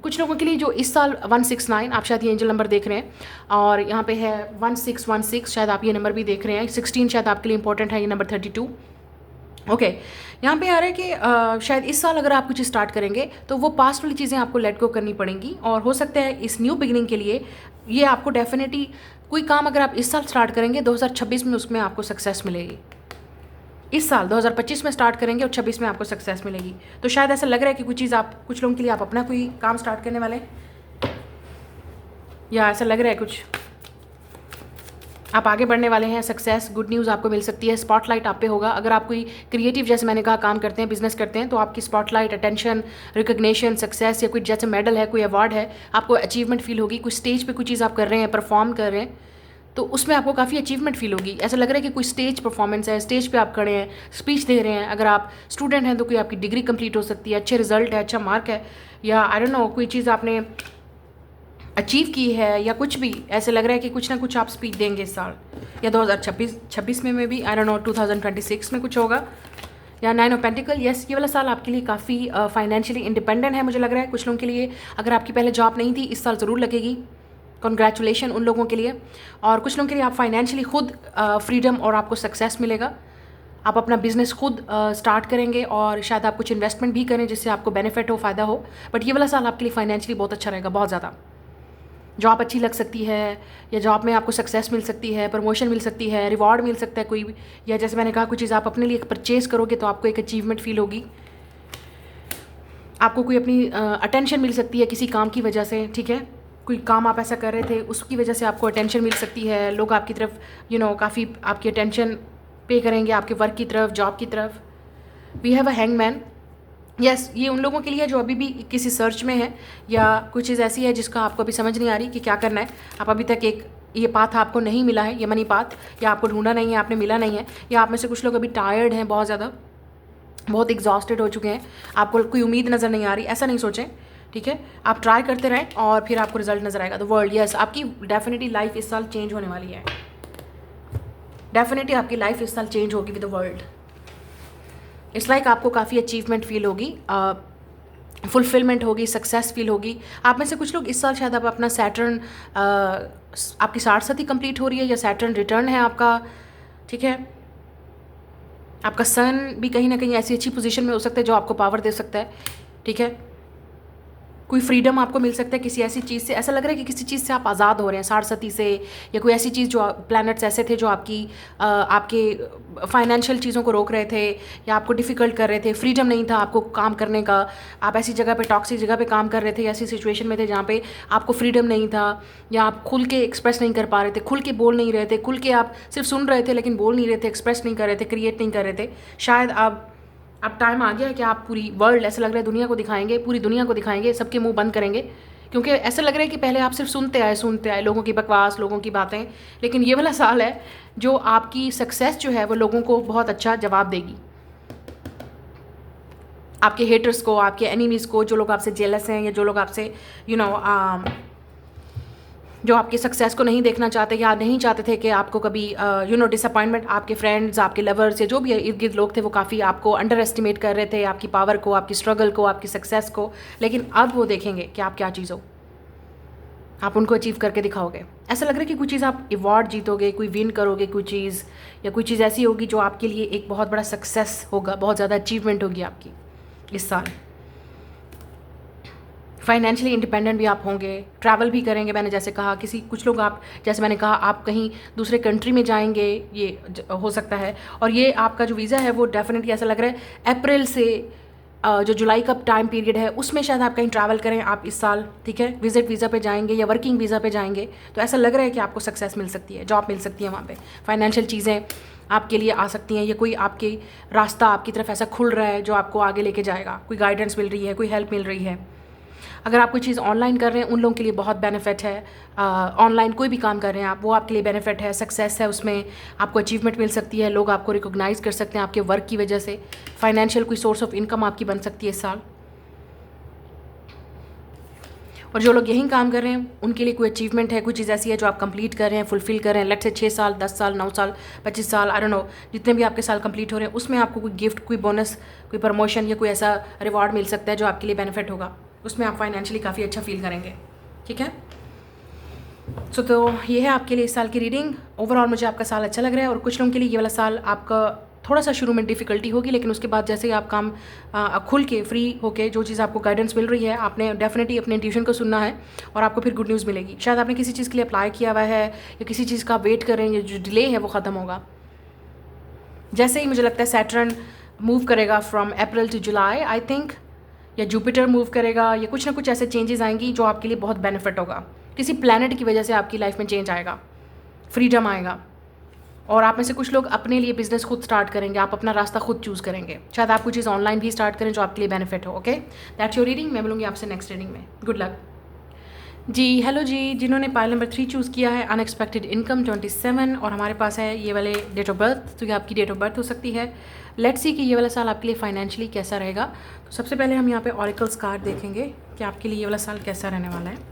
कुछ लोगों के लिए जो इस साल 169, आप शायद ये एंजल नंबर देख रहे हैं, और यहाँ पे है 1616, शायद आप ये नंबर भी देख रहे हैं। 16 शायद आपके लिए इंपॉर्टेंट है, ये नंबर 32। ओके, यहाँ पे आ रहा है कि शायद इस साल अगर आप कुछ स्टार्ट करेंगे तो वो पास्ट वाली चीज़ें आपको लेट गो करनी पड़ेंगी, और हो सकता है इस न्यू बिगिनिंग के लिए ये आपको डेफिनेटली कोई काम अगर आप इस साल स्टार्ट करेंगे 2026 में, उसमें आपको सक्सेस मिलेगी। इस साल 2025 में स्टार्ट करेंगे और 26 में आपको सक्सेस मिलेगी। तो शायद ऐसा लग रहा है कि कुछ चीज़ आप, कुछ लोगों के लिए आप अपना कोई काम स्टार्ट करने वाले हैं, या ऐसा लग रहा है कुछ आप आगे बढ़ने वाले हैं। सक्सेस, गुड न्यूज़ आपको मिल सकती है। स्पॉटलाइट आप पे होगा। अगर आप कोई क्रिएटिव, जैसे मैंने कहा, काम करते हैं, बिजनेस करते हैं, तो आपकी स्पॉटलाइट, अटेंशन, रिकग्निशन, सक्सेस, या कोई जैसे मेडल है, कोई अवार्ड है, आपको अचीवमेंट फील होगी। कुछ स्टेज पे कोई चीज़ आप कर रहे हैं, परफॉर्म कर रहे हैं, तो उसमें आपको काफ़ी अचीवमेंट फील होगी। ऐसा लग रहा है कि कोई स्टेज परफॉर्मेंस है, स्टेज पे आप खड़े हैं, स्पीच दे रहे हैं। अगर आप स्टूडेंट हैं तो कोई आपकी डिग्री कंप्लीट हो सकती है, अच्छे रिजल्ट है, अच्छा मार्क है, या आई डोंट नो कोई चीज़ आपने अचीव की है, या कुछ भी ऐसे लग रहा है कि कुछ ना कुछ आप स्पीच देंगे इस साल, या 2026 में भी, आई डोंट नो 2026 में कुछ होगा। या 9 ऑफ पेंटिकल, यस, ये वाला साल आपके लिए काफ़ी फाइनेंशियली इंडिपेंडेंट है, मुझे लग रहा है। कुछ लोगों के लिए अगर आपकी पहले जॉब नहीं थी, इस साल ज़रूर लगेगी। कॉन्ग्रेचुलेशन उन लोगों के लिए। और कुछ लोगों के लिए आप फाइनेंशियली खुद फ्रीडम और आपको सक्सेस मिलेगा। आप अपना बिजनेस खुद स्टार्ट करेंगे, और शायद आप कुछ इन्वेस्टमेंट भी करें जिससे आपको बेनिफिट हो, फ़ायदा हो। बट ये वाला साल आपके लिए फाइनेंशियली बहुत अच्छा रहेगा, बहुत ज़्यादा। जॉब अच्छी लग सकती है, या जॉब में आपको सक्सेस मिल सकती है, प्रमोशन मिल सकती है, रिवॉर्ड मिल सकता है कोई भी, या जैसे मैंने कहा, कुछ चीज़ आप अपने लिए परचेज़ करोगे तो आपको एक अचीवमेंट फील होगी। आपको कोई अपनी अटेंशन मिल सकती है किसी काम की वजह से, ठीक है। कोई काम आप ऐसा कर रहे थे, उसकी वजह से आपको अटेंशन मिल सकती है। लोग आपकी तरफ काफ़ी आपकी अटेंशन पे करेंगे, आपके वर्क की तरफ, जॉब की तरफ। We have a hangman, yes, ये उन लोगों के लिए जो अभी भी किसी सर्च में है, या कुछ चीज़ ऐसी है जिसका आपको अभी समझ नहीं आ रही कि क्या करना है। आप अभी तक एक ये पाथ आपको नहीं मिला है, ये मनी पाथ, या आपको ढूंढा नहीं है, आपने मिला नहीं है, या आप में से कुछ लोग अभी टायर्ड हैं, बहुत ज़्यादा, बहुत एग्जॉस्टेड हो चुके हैं, आपको कोई उम्मीद नज़र नहीं आ रही। ऐसा नहीं सोचें, ठीक है। आप ट्राई करते रहें और फिर आपको रिजल्ट नज़र आएगा। द वर्ल्ड, यस, आपकी डेफिनेटली लाइफ इस साल चेंज होने वाली है। डेफिनेटली आपकी लाइफ इस साल चेंज होगी with the world. It's like आपको काफ़ी अचीवमेंट फील होगी, फुलफिलमेंट होगी, सक्सेस फील होगी। आप में से कुछ लोग इस साल शायद आप अपना सैटर्न, आपकी 60 सदी कंप्लीट हो रही है, या सैटर्न रिटर्न है आपका, ठीक है। आपका सन भी कहीं ना कहीं ऐसी अच्छी पोजीशन में हो सकता है जो आपको पावर दे सकता है, ठीक है। कोई फ्रीडम आपको मिल सकता है किसी ऐसी चीज़ से। ऐसा लग रहा है कि किसी चीज़ से आप आज़ाद हो रहे हैं, 60 सती से, या कोई ऐसी चीज़ जो प्लैनेट्स ऐसे थे जो आपके फाइनेंशियल चीज़ों को रोक रहे थे, या आपको डिफ़िकल्ट कर रहे थे, फ्रीडम नहीं था आपको काम करने का। आप ऐसी जगह पे, टॉक्सिक जगह पे काम कर रहे थे, ऐसी सिचुएशन में थे जहाँ पे आपको फ्रीडम नहीं था, या आप खुल के एक्सप्रेस नहीं कर पा रहे थे, खुल के बोल नहीं रहे थे, खुल के आप सिर्फ सुन रहे थे लेकिन बोल नहीं रहे थे, एक्सप्रेस नहीं कर रहे थे, क्रिएट नहीं कर रहे थे। शायद अब टाइम आ गया है कि आप पूरी वर्ल्ड, ऐसा लग रहा है दुनिया को दिखाएंगे, पूरी दुनिया को दिखाएंगे, सबके मुंह बंद करेंगे क्योंकि ऐसा लग रहा है कि पहले आप सिर्फ सुनते आए लोगों की बकवास, लोगों की बातें, लेकिन ये वाला साल है जो आपकी सक्सेस जो है वो लोगों को बहुत अच्छा जवाब देगी। आपके हेटर्स को, आपके एनिमीज़ को, जो लोग आपसे जेलस हैं या जो लोग आपसे जो आपके सक्सेस को नहीं देखना चाहते या नहीं चाहते थे कि आपको कभी डिसअपॉइंटमेंट, आपके फ्रेंड्स, आपके लवर्स या जो भी इर्द गिर्द लोग थे वो काफ़ी आपको अंडर एस्टिमेट कर रहे थे, आपकी पावर को, आपकी स्ट्रगल को, आपकी सक्सेस को, लेकिन अब वो देखेंगे कि आप क्या चीज़ हो, आप उनको अचीव करके दिखाओगे। ऐसा लग रहा है कि कोई चीज़ आप अवार्ड जीतोगे, कोई विन करोगे, कोई चीज़ या कोई चीज़ ऐसी होगी जो आपके लिए एक बहुत बड़ा सक्सेस होगा, बहुत ज़्यादा अचीवमेंट होगी आपकी इस साल। फाइनेंशियली इंडिपेंडेंट भी आप होंगे, ट्रैवल भी करेंगे। मैंने जैसे कहा कुछ लोग आप, जैसे मैंने कहा, आप कहीं दूसरे कंट्री में जाएंगे, ये हो सकता है। और ये आपका जो वीज़ा है वो डेफिनेटली ऐसा लग रहा है अप्रैल से जो जुलाई का टाइम पीरियड है उसमें शायद आप कहीं ट्रैवल करें आप इस साल, ठीक है। विजिट वीज़ा पे जाएंगे या वर्किंग वीज़ा पे जाएंगे, तो ऐसा लग रहा है कि आपको सक्सेस मिल सकती है, जॉब मिल सकती है वहाँ पे, फाइनेंशियल चीज़ें आपके लिए आ सकती हैं, या कोई आपके रास्ता आपकी तरफ ऐसा खुल रहा है जो आपको आगे लेके जाएगा, कोई गाइडेंस मिल रही है, कोई हेल्प मिल रही है। अगर आप कोई चीज़ ऑनलाइन कर रहे हैं उन लोगों के लिए बहुत बेनिफिट है। ऑनलाइन कोई भी काम कर रहे हैं आप, वो आपके लिए बेनिफिट है, सक्सेस है, उसमें आपको अचीवमेंट मिल सकती है, लोग आपको रिकॉग्नाइज कर सकते हैं आपके वर्क की वजह से, फाइनेंशियल कोई सोर्स ऑफ इनकम आपकी बन सकती है इस साल। और जो लोग यही काम कर रहे हैं उनके लिए कोई अचीवमेंट है, कोई चीज़ ऐसी है जो आप कंप्लीट कर रहे हैं, फुलफिल कर रहे हैं, लेट से 6 साल, 10 साल, 9 साल, 25 साल, आई डोंट नो, जितने भी आपके साल कंप्लीट हो रहे हैं उसमें आपको कोई गिफ्ट, कोई बोनस, कोई प्रमोशन या कोई ऐसा रिवॉर्ड मिल सकता है जो आपके लिए बेनिफिट होगा, उसमें आप फाइनेंशियली काफ़ी अच्छा फील करेंगे, ठीक है। तो ये है आपके लिए इस साल की रीडिंग। ओवरऑल मुझे आपका साल अच्छा लग रहा है, और कुछ लोगों के लिए ये वाला साल आपका थोड़ा सा शुरू में डिफ़िकल्टी होगी, लेकिन उसके बाद जैसे ही आप काम खुल के फ्री होके जो चीज़ आपको गाइडेंस मिल रही है, आपने डेफिनेटली अपने इंट्यूशन को सुनना है और आपको फिर गुड न्यूज़ मिलेगी। शायद आपने किसी चीज़ के लिए अप्लाई किया हुआ है या किसी चीज़ का वेट कर रहे हैं, जो डिले है वो ख़त्म होगा। जैसे ही मुझे लगता है सैटर्न मूव करेगा from April to July, I think, या जुपिटर मूव करेगा, या कुछ ना कुछ ऐसे चेंजेस आएंगी जो आपके लिए बहुत बेनिफिट होगा। किसी प्लैनेट की वजह से आपकी लाइफ में चेंज आएगा, फ्रीडम आएगा, और आप में से कुछ लोग अपने लिए बिजनेस खुद स्टार्ट करेंगे, आप अपना रास्ता खुद चूज़ करेंगे। शायद आप कुछ चीज़ ऑनलाइन भी स्टार्ट करें जो आपके लिए बेनिफिट हो। Okay, that's your reading. मैं मिलूंगी आपसे नेक्स्ट रीडिंग में। गुड लक जी। हेलो जी, जिन्होंने पाइल नंबर 3 चूज़ किया है, अनएक्सपेक्टेड इनकम 27, और हमारे पास है ये वाले डेट ऑफ बर्थ, तो ये आपकी डेट ऑफ बर्थ हो सकती है। लेट्स सी कि ये वाला साल आपके लिए फाइनेंशियली कैसा रहेगा। तो सबसे पहले हम यहाँ पे ऑरेकल्स कार्ड देखेंगे कि आपके लिए ये वाला साल कैसा रहने वाला है।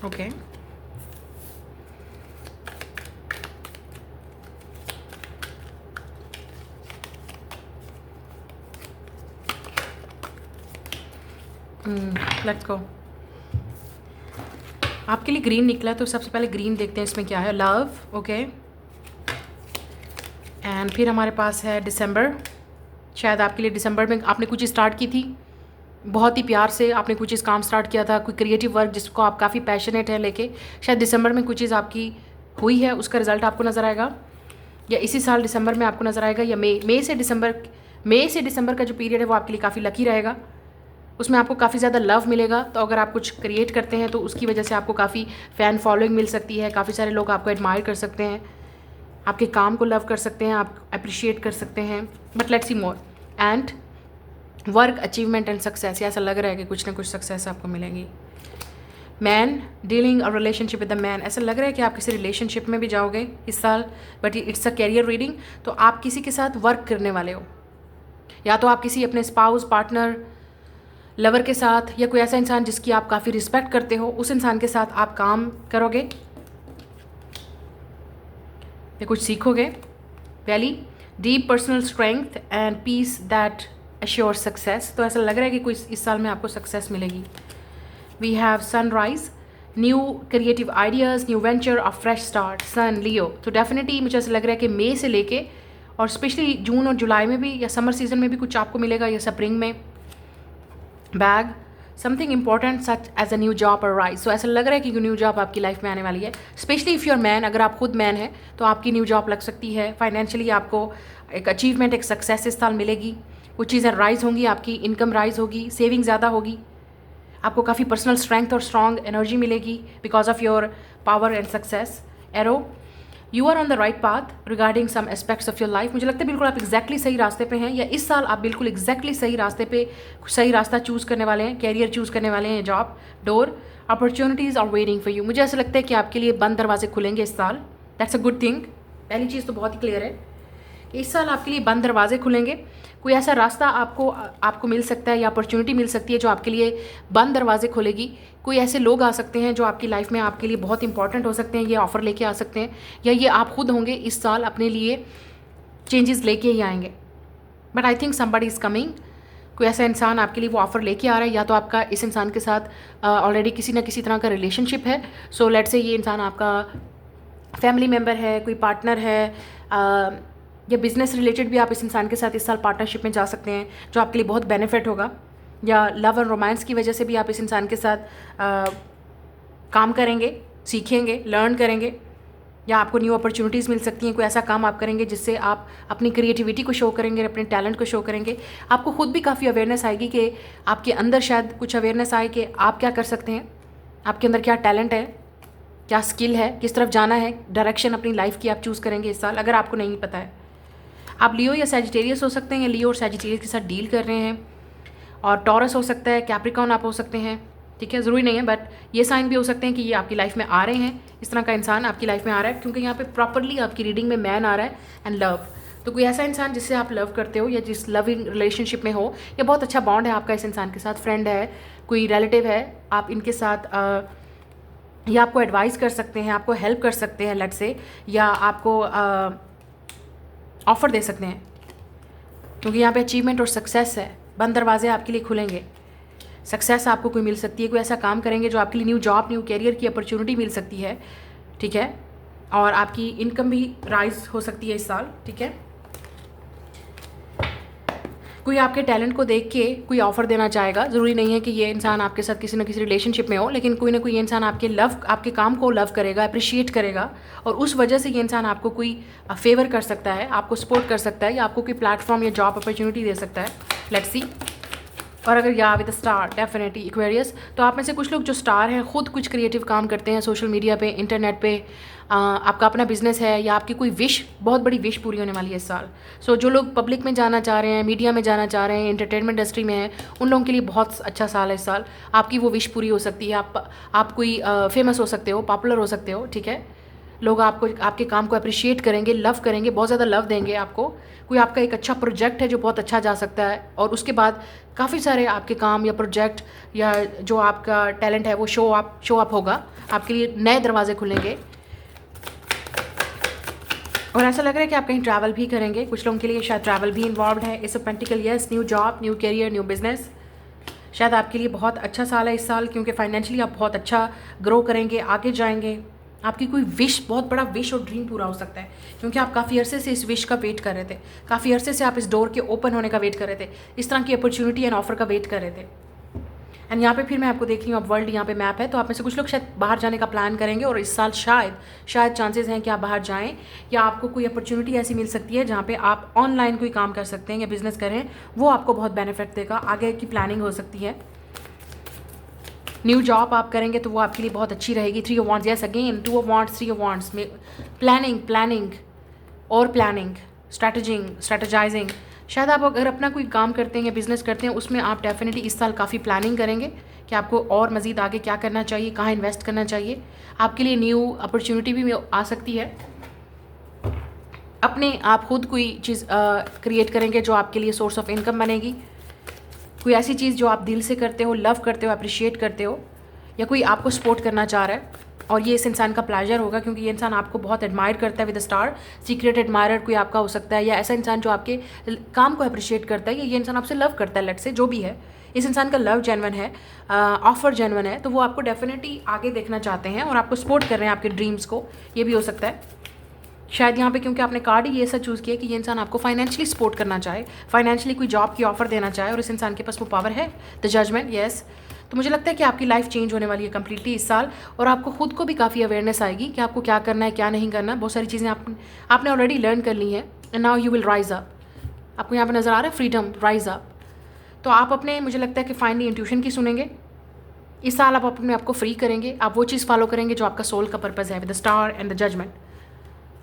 Okay, let's go. आपके लिए ग्रीन निकला, तो सबसे पहले ग्रीन देखते हैं इसमें क्या है। लव, ओके, एंड फिर हमारे पास है दिसंबर। शायद आपके लिए दिसंबर में आपने कुछ स्टार्ट की थी, बहुत ही प्यार से आपने कुछ चीज़ काम स्टार्ट किया था, कोई क्रिएटिव वर्क जिसको आप काफ़ी पैशनेट है लेके, शायद दिसंबर में कुछ चीज़ आपकी हुई है, उसका रिजल्ट आपको नज़र आएगा, या इसी साल दिसंबर में आपको नज़र आएगा, या मई से दिसंबर का जो पीरियड है वो आपके लिए काफ़ी लकी रहेगा। उसमें आपको काफ़ी ज़्यादा लव मिलेगा। तो अगर आप कुछ क्रिएट करते हैं तो उसकी वजह से आपको काफ़ी फ़ैन फॉलोइंग मिल सकती है, काफ़ी सारे लोग आपको एडमायर कर सकते हैं, आपके काम को लव कर सकते हैं, आप अप्रिशिएट कर सकते हैं। But let's see more. And work, achievement and success, ऐसा लग रहा है कि कुछ ना कुछ सक्सेस आपको मिलेगी। मैन, डीलिंग और रिलेशनशिप विद द मैन, ऐसा लग रहा है कि आप किसी रिलेशनशिप में भी जाओगे इस साल, but it's a career reading. तो आप किसी के साथ वर्क करने वाले हो, या तो आप किसी अपने स्पाउस, पार्टनर, लवर के साथ, या कोई ऐसा इंसान जिसकी आप काफ़ी रिस्पेक्ट करते हो, उस इंसान के साथ आप काम करोगे या कुछ सीखोगे। पहली, deep personal strength and peace that assure success, तो ऐसा लग रहा है कि कोई इस साल में आपको सक्सेस मिलेगी। We have sunrise, new creative ideas, new venture, a fresh start, sun, Leo. तो डेफिनेटली मुझे ऐसा लग रहा है कि मई से लेके और स्पेशली जून और जुलाई में भी, या समर सीजन में भी कुछ आपको मिलेगा, या स्प्रिंग में। Bag, something important such as a new job और राइज। तो ऐसा लग रहा है कि न्यू जॉब आपकी लाइफ में आने वाली है, स्पेशली इफ़ यूर मैन, अगर आप खुद मैन है तो आपकी न्यू जॉब लग सकती है। फाइनेंशियली आपको एक अचीवमेंट, एक सक्सेस इस साल मिलेगी, कुछ चीज़ें राइज होंगी, आपकी इनकम राइज होगी, सेविंग ज़्यादा होगी, आपको काफ़ी पर्सनल स्ट्रेंथ और स्ट्रॉन्ग एनर्जी मिलेगी because of your power and success. Arrow, you are on the right path regarding some aspects of your life. मुझे लगता है बिल्कुल आप एग्जैक्टली सही रास्ते पे हैं, या इस साल आप बिल्कुल एग्जैक्टली सही रास्ते पे सही रास्ता चूज़ करने वाले हैं, कैरियर चूज़ करने वाले हैं, job door opportunities are waiting for you. मुझे ऐसा लगता है कि आपके लिए बंद दरवाजे खुलेंगे इस साल। That's a good thing. पहली चीज़ तो बहुत ही क्लियर है, इस साल आपके लिए बंद दरवाजे खुलेंगे। कोई ऐसा रास्ता आपको मिल सकता है या अपॉर्चुनिटी मिल सकती है जो आपके लिए बंद दरवाजे खोलेगी। कोई ऐसे लोग आ सकते हैं जो आपकी लाइफ में आपके लिए बहुत इंपॉर्टेंट हो सकते हैं, ये ऑफ़र लेके आ सकते हैं, या ये आप खुद होंगे इस साल अपने लिए चेंजेस लेके ही आएंगे। But I think somebody is coming. कोई ऐसा इंसान आपके लिए वो ऑफ़र लेके आ रहा है, या तो आपका इस इंसान के साथ ऑलरेडी किसी ना किसी तरह का रिलेशनशिप है। सो लेट से ये इंसान आपका फैमिली मेम्बर है, कोई पार्टनर है, या बिज़नेस रिलेटेड भी आप इस इंसान के साथ इस साल पार्टनरशिप में जा सकते हैं जो आपके लिए बहुत बेनिफिट होगा। या लव एंड रोमांस की वजह से भी आप इस इंसान के साथ काम करेंगे, सीखेंगे, लर्न करेंगे, या आपको न्यू अपॉर्चुनिटीज़ मिल सकती हैं। कोई ऐसा काम आप करेंगे जिससे आप अपनी क्रिएटिविटी को शो करेंगे, अपने टैलेंट को शो करेंगे। आपको खुद भी काफ़ी अवेयरनेस आएगी कि आपके अंदर शायद कुछ अवेयरनेस आए कि आप क्या कर सकते हैं, आपके अंदर क्या टैलेंट है, क्या स्किल है, किस तरफ जाना है, डायरेक्शन अपनी लाइफ की आप चूज़ करेंगे इस साल। अगर आपको नहीं पता है, आप लियो या सैजिटेरियस हो सकते हैं, या लियो और सैजिटेरियस के साथ डील कर रहे हैं, और टॉरस हो सकता है, कैप्रिकॉर्न आप हो सकते हैं, ठीक है, ज़रूरी नहीं है, बट ये साइन भी हो सकते हैं कि ये आपकी लाइफ में आ रहे हैं, इस तरह का इंसान आपकी लाइफ में आ रहा है, क्योंकि यहाँ पे प्रॉपरली आपकी रीडिंग में मैन आ रहा है एंड लव। तो कोई ऐसा इंसान जिससे आप लव करते हो या जिस लविंग रिलेशनशिप में हो, या बहुत अच्छा बॉन्ड है आपका इस इंसान के साथ, फ्रेंड है, कोई रिलेटिव है, आप इनके साथ या आपको एडवाइस कर सकते हैं, आपको हेल्प कर सकते हैं लेट से, या आपको ऑफ़र दे सकते हैं, क्योंकि यहाँ पे अचीवमेंट और सक्सेस है। बंद दरवाजे आपके लिए खुलेंगे, सक्सेस आपको कोई मिल सकती है। कोई ऐसा काम करेंगे जो आपके लिए न्यू जॉब, न्यू कैरियर की अपॉर्चुनिटी मिल सकती है, ठीक है, और आपकी इनकम भी राइज हो सकती है इस साल, ठीक है। कोई आपके टैलेंट को देख के कोई ऑफ़र देना चाहेगा। ज़रूरी नहीं है कि ये इंसान आपके साथ किसी न किसी रिलेशनशिप में हो, लेकिन कोई ना कोई इंसान आपके काम को लव करेगा, अप्रिशिएट करेगा, और उस वजह से ये इंसान आपको कोई फेवर कर सकता है, आपको सपोर्ट कर सकता है, या आपको कोई प्लेटफॉर्म या जॉब अपॉर्चुनिटी दे सकता है। Let's see. और अगर या विद स्टार डेफिनेटली एक्वेरियस, तो आप में से कुछ लोग जो स्टार हैं खुद कुछ क्रिएटिव काम करते हैं सोशल मीडिया पे, इंटरनेट पे, आपका अपना बिजनेस है, या आपकी कोई विश, बहुत बड़ी विश पूरी होने वाली है इस साल। सो जो लोग पब्लिक में जाना चाह रहे हैं, मीडिया में जाना चाह रहे हैं, एंटरटेनमेंट इंडस्ट्री में हैं, उन लोगों के लिए बहुत अच्छा साल है इस साल। आपकी वो विश पूरी हो सकती है, आप कोई फेमस हो सकते हो, पॉपुलर हो सकते हो, ठीक है। लोग आपके काम को अप्रिशिएट करेंगे, लव करेंगे, बहुत ज़्यादा लव देंगे आपको। कोई आपका एक अच्छा प्रोजेक्ट है जो बहुत अच्छा जा सकता है, और उसके बाद काफ़ी सारे आपके काम या प्रोजेक्ट या जो आपका टैलेंट है वो शो अप होगा, आपके लिए नए दरवाजे खुलेंगे। और ऐसा लग रहा है कि आप कहीं ट्रैवल भी करेंगे, कुछ लोगों के लिए शायद ट्रैवल भी इन्वॉल्व है। इस pentacle yes, new job, new career, new business, शायद आपके लिए बहुत अच्छा साल है इस साल, क्योंकि फाइनेंशियली आप बहुत अच्छा ग्रो करेंगे, आगे जाएंगे। आपकी कोई विश, बहुत बड़ा विश और ड्रीम पूरा हो सकता है, क्योंकि आप काफ़ी अरसे से इस विश का वेट कर रहे थे, काफ़ी अरसे से आप इस डोर के ओपन होने का वेट कर रहे थे, इस तरह की अपॉर्चुनिटी एंड ऑफर का वेट कर रहे थे। एंड यहाँ पे फिर मैं आपको देख रही हूँ, अब वर्ल्ड यहाँ पे मैप है, तो आप में से कुछ लोग शायद बाहर जाने का प्लान करेंगे, और इस साल शायद चांसेस हैं कि आप बाहर जाएं, या आपको कोई अपॉर्चुनिटी ऐसी मिल सकती है जहाँ पे आप ऑनलाइन कोई काम कर सकते हैं या बिजनेस करें, वो आपको बहुत बेनिफिट देगा, आगे की प्लानिंग हो सकती है। न्यू जॉब आप करेंगे तो वो आपके लिए बहुत अच्छी रहेगी। 3 of wands, yes again 2 of wands, 3 of wands में प्लानिंग और प्लानिंग, स्ट्रेटजाइजिंग। शायद आप अगर अपना कोई काम करते हैं या बिज़नेस करते हैं, उसमें आप डेफिनेटली इस साल काफ़ी प्लानिंग करेंगे कि आपको और मज़ीद आगे क्या करना चाहिए, कहाँ इन्वेस्ट करना चाहिए। आपके लिए न्यू अपॉर्चुनिटी भी आ सकती है, अपने आप खुद कोई चीज़ क्रिएट करेंगे जो आपके लिए सोर्स ऑफ इनकम बनेगी। कोई ऐसी चीज़ जो आप दिल से करते हो, लव करते हो, अप्रिशिएट करते हो, या कोई आपको सपोर्ट करना चाह रहा है, और ये इस इंसान का प्लेजर होगा, क्योंकि ये इंसान आपको बहुत एडमायर करता है विद स्टार। सीक्रेट एडमायरर कोई आपका हो सकता है, या ऐसा इंसान जो आपके काम को अप्रिशिएट करता है, या ये इंसान आपसे लव करता है, लेट से जो भी है, इस इंसान का लव जेन्युइन है, ऑफर जेन्युइन है, तो वो आपको डेफिनेटली आगे देखना चाहते हैं और आपको सपोर्ट कर रहे हैं आपके ड्रीम्स को। ये भी हो सकता है शायद यहाँ पे, क्योंकि आपने कार्ड ही ये ऐसा चूज़ किया कि ये इंसान आपको फाइनेंशियली सपोर्ट करना चाहे, फाइनेंशियली कोई जॉब की ऑफर देना चाहे, और इस इंसान के पास वो पावर है, द जजमेंट, यस। तो मुझे लगता है कि आपकी लाइफ चेंज होने वाली है कम्प्लीटली इस साल, और आपको खुद को भी काफ़ी अवेयरनेस आएगी कि आपको क्या करना है, क्या नहीं करना। बहुत सारी चीज़ें आपने ऑलरेडी लर्न कर ली हैं, and now you will rise up. आपको यहाँ पर नज़र आ रहा है फ्रीडम, राइज अप। तो आप अपने, मुझे लगता है कि फाइनली इंट्यूशन की सुनेंगे इस साल। आप अपने आप को फ्री करेंगे, आप वो चीज़ फॉलो करेंगे जो आपका सोल का पर्पज़ है, with the star and the judgement.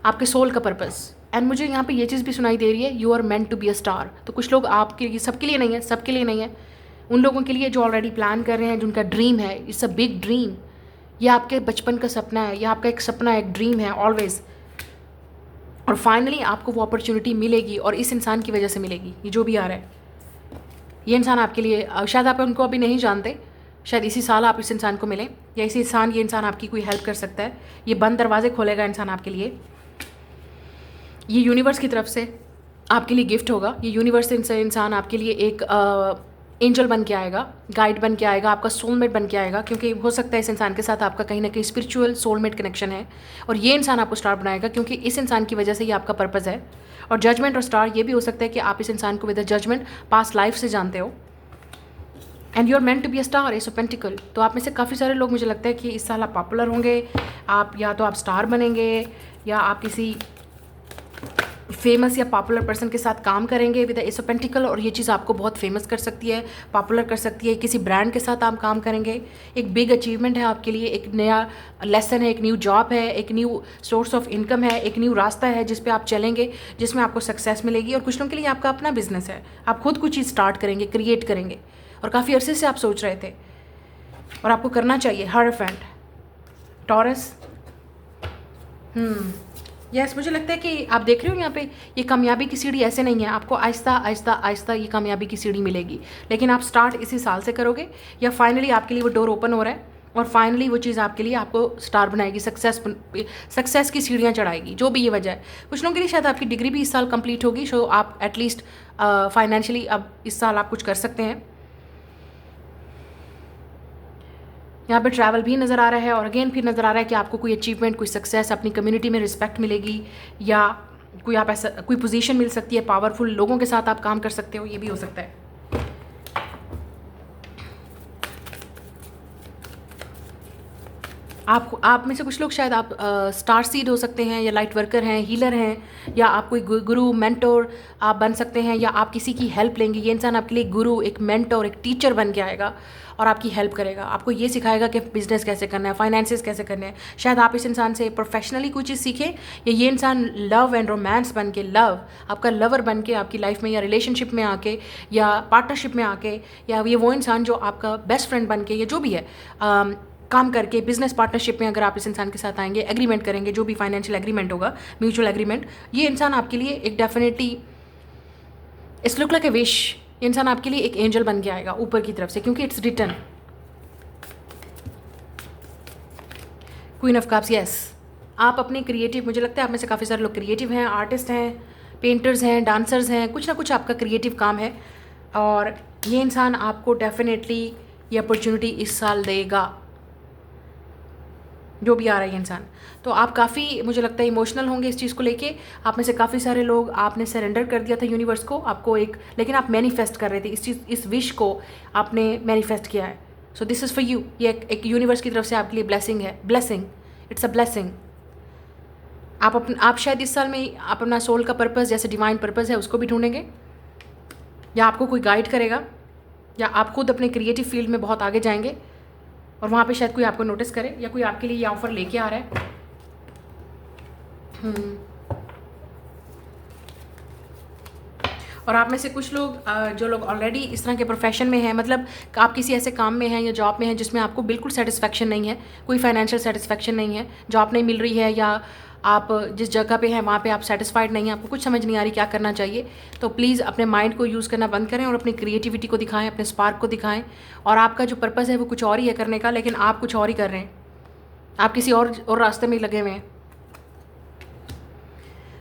आपके सोल का पर्पस। एंड मुझे यहाँ पे ये चीज़ भी सुनाई दे रही है, you are meant to be a star. तो कुछ लोग आपके, सबके लिए नहीं है, सबके लिए नहीं है, उन लोगों के लिए जो ऑलरेडी प्लान कर रहे हैं, जिनका ड्रीम है, इट्स अ बिग ड्रीम। ये आपके बचपन का सपना है, ये आपका एक सपना है, एक ड्रीम है ऑलवेज। और फाइनली आपको वो अपॉर्चुनिटी मिलेगी, और इस इंसान की वजह से मिलेगी। ये जो भी आ रहा है, ये इंसान आपके लिए, शायद आप उनको अभी नहीं जानते, शायद इसी साल आप इस इंसान को मिलें, या इसी इंसान, ये इंसान आपकी कोई हेल्प कर सकता है। ये बंद दरवाजे खोलेगा इंसान आपके लिए। ये यूनिवर्स की तरफ से आपके लिए गिफ्ट होगा। ये यूनिवर्स से इंसान आपके लिए एक एंजल बन के आएगा, गाइड बन के आएगा, आपका सोलमेट बन के आएगा। क्योंकि हो सकता है इस इंसान के साथ आपका कहीं ना कहीं स्पिरिचुअल सोलमेट कनेक्शन है, और ये इंसान आपको स्टार बनाएगा, क्योंकि इस इंसान की वजह से ये आपका पर्पज़ है। और जजमेंट और स्टार, ये भी हो सकता है कि आप इस इंसान को with a judgement past life से जानते हो, and you are meant to be a star, ace of pentacle. तो आप में से काफ़ी सारे लोग, मुझे लगता है कि इस साल आप पॉपुलर होंगे। आप या तो आप स्टार बनेंगे, या आप किसी फेमस या पॉपुलर पर्सन के साथ काम करेंगे विद एस ऑफ पेंटिकल, और ये चीज़ आपको बहुत फेमस कर सकती है, पॉपुलर कर सकती है। किसी ब्रांड के साथ आप काम करेंगे, एक बिग अचीवमेंट है आपके लिए, एक नया लेसन है, एक न्यू जॉब है, एक न्यू सोर्स ऑफ इनकम है, एक न्यू रास्ता है जिस पे आप चलेंगे, जिसमें आपको सक्सेस मिलेगी। और कुछ लोगों के लिए आपका अपना बिजनेस है, आप खुद कुछ चीज़ स्टार्ट करेंगे, क्रिएट करेंगे, और काफ़ी अरसे से आप सोच रहे थे, और आपको करना चाहिए। हierophant, टॉरस। यस, मुझे लगता है कि आप देख रहे हो यहाँ पे, ये कामयाबी की सीढ़ी ऐसे नहीं है, आपको आहिस्ता आहिस्ता आहिस्ता ये कामयाबी की सीढ़ी मिलेगी। लेकिन आप स्टार्ट इसी साल से करोगे, या फाइनली आपके लिए वो डोर ओपन हो रहा है, और फाइनली वो चीज़ आपके लिए आपको स्टार बनाएगी, सक्सेस की सीढ़ियाँ चढ़ाएगी, जो भी ये वजह है। कुछ लोगों के लिए शायद आपकी डिग्री भी इस साल कंप्लीट होगी, सो आप एटलीस्ट फाइनेंशियली अब इस साल आप कुछ कर सकते हैं। यहाँ पे ट्रैवल भी नज़र आ रहा है, और अगेन फिर नज़र आ रहा है कि आपको कोई अचीवमेंट, कोई सक्सेस, अपनी कम्युनिटी में रिस्पेक्ट मिलेगी, या कोई आप ऐसा कोई पोजीशन मिल सकती है, पावरफुल लोगों के साथ आप काम कर सकते हो, ये भी हो सकता है। आप में से कुछ लोग शायद आप स्टार सीड हो सकते हैं, या लाइट वर्कर हैं, हीलर हैं, या आप कोई गुरु मेंटोर आप बन सकते हैं, या आप किसी की हेल्प लेंगे। ये इंसान आपके लिए गुरु, एक मेंटोर, एक टीचर बन के आएगा, और आपकी हेल्प करेगा, आपको ये सिखाएगा कि बिजनेस कैसे करना है, फाइनेंसेस कैसे करने हैं। शायद आप इस इंसान से प्रोफेशनली कोई चीज़ सीखें, या ये इंसान लव एंड रोमांस बन के, आपका लवर बन के आपकी लाइफ में, या रिलेशनशिप में आके, या पार्टनरशिप में आके, या ये वो इंसान जो आपका बेस्ट फ्रेंड बन के, या जो भी है काम करके, बिजनेस पार्टनरशिप में अगर आप इस इंसान के साथ आएंगे, एग्रीमेंट करेंगे, जो भी फाइनेंशियल एग्रीमेंट होगा, म्यूचुअल एग्रीमेंट, ये इंसान आपके लिए एक definitely, it's look like a wish, ये इंसान आपके लिए एक एंजल बन के आएगा ऊपर की तरफ से, क्योंकि it's return. Queen of cups, yes, आप अपने क्रिएटिव, मुझे लगता है आप में से काफ़ी सारे लोग क्रिएटिव हैं, आर्टिस्ट हैं, पेंटर्स हैं, डांसर्स हैं, कुछ ना कुछ आपका क्रिएटिव काम है, और ये इंसान आपको डेफिनेटली ये अपॉर्चुनिटी इस साल देगा, जो भी आ रहा है ये इंसान। तो आप काफ़ी, मुझे लगता है, इमोशनल होंगे इस चीज़ को लेके। आप में से काफ़ी सारे लोग, आपने सरेंडर कर दिया था यूनिवर्स को, आपको एक, लेकिन आप मैनिफेस्ट कर रहे थे इस चीज़, इस विश को आपने मैनिफेस्ट किया है। So this is for you, ये एक यूनिवर्स की तरफ से आपके लिए ब्लेसिंग है, ब्लेसिंग, इट्स अ ब्लेसिंग। आप शायद इस साल में अपना सोल का पर्पस, जैसे डिवाइन पर्पस है, उसको भी ढूंढेंगे, या आपको कोई गाइड करेगा, या आप खुद अपने क्रिएटिव फील्ड में बहुत आगे जाएंगे, और वहाँ पे शायद कोई आपको नोटिस करे, या कोई आपके लिए ये ऑफर लेके आ रहा है। और आप में से कुछ लोग, जो लोग ऑलरेडी इस तरह के प्रोफेशन में हैं, मतलब आप किसी ऐसे काम में हैं या जॉब में हैं जिसमें आपको बिल्कुल सेटिस्फेक्शन नहीं है, कोई फाइनेंशियल सेटिस्फेक्शन नहीं है, जॉब नहीं मिल रही है, या आप जिस जगह पे हैं वहाँ पे आप सेटिस्फाइड नहीं हैं, आपको कुछ समझ नहीं आ रही क्या करना चाहिए, तो प्लीज़ अपने माइंड को यूज़ करना बंद करें, और अपनी क्रिएटिविटी को दिखाएं, अपने स्पार्क को दिखाएं। और आपका जो पर्पस है वो कुछ और ही है करने का, लेकिन आप कुछ और ही कर रहे हैं, आप किसी और रास्ते में लगे हुए हैं।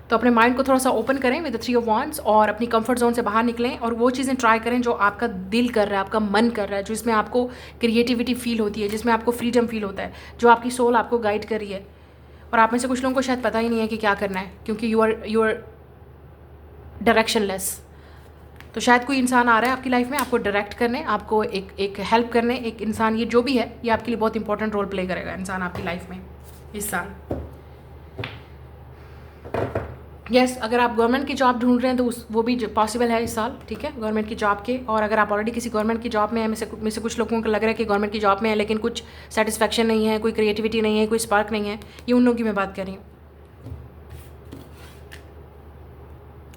तो अपने माइंड को थोड़ा सा ओपन करें विद 3 ऑफ वांड्स, और अपनी कंफर्ट जोन से बाहर निकलें, और वो चीज़ें ट्राई करें जो आपका दिल कर रहा है, आपका मन कर रहा है, जिसमें आपको क्रिएटिविटी फील होती है, जिसमें आपको फ्रीडम फील होता है, जो आपकी सोल आपको गाइड कर रही है। और आप में से कुछ लोगों को शायद पता ही नहीं है कि क्या करना है, क्योंकि यू आर डायरेक्शनलेस। तो शायद कोई इंसान आ रहा है आपकी लाइफ में आपको डायरेक्ट करने, आपको एक हेल्प करने, एक इंसान, ये जो भी है, ये आपके लिए बहुत इंपॉर्टेंट रोल प्ले करेगा इंसान आपकी लाइफ में इस साल। यस, अगर आप गवर्नमेंट की जॉब ढूंढ रहे हैं तो वो भी पॉसिबल है इस साल, ठीक है, गवर्नमेंट की जॉब के। और अगर आप ऑलरेडी किसी गवर्नमेंट की जॉब में है, में से कुछ लोगों को लग रहा है कि गवर्नमेंट की जॉब में है लेकिन कुछ सेटिस्फेक्शन नहीं है, कोई क्रिएटिविटी नहीं है, कोई स्पार्क नहीं है, ये उन लोगों की मैं बात कर रही हूँ।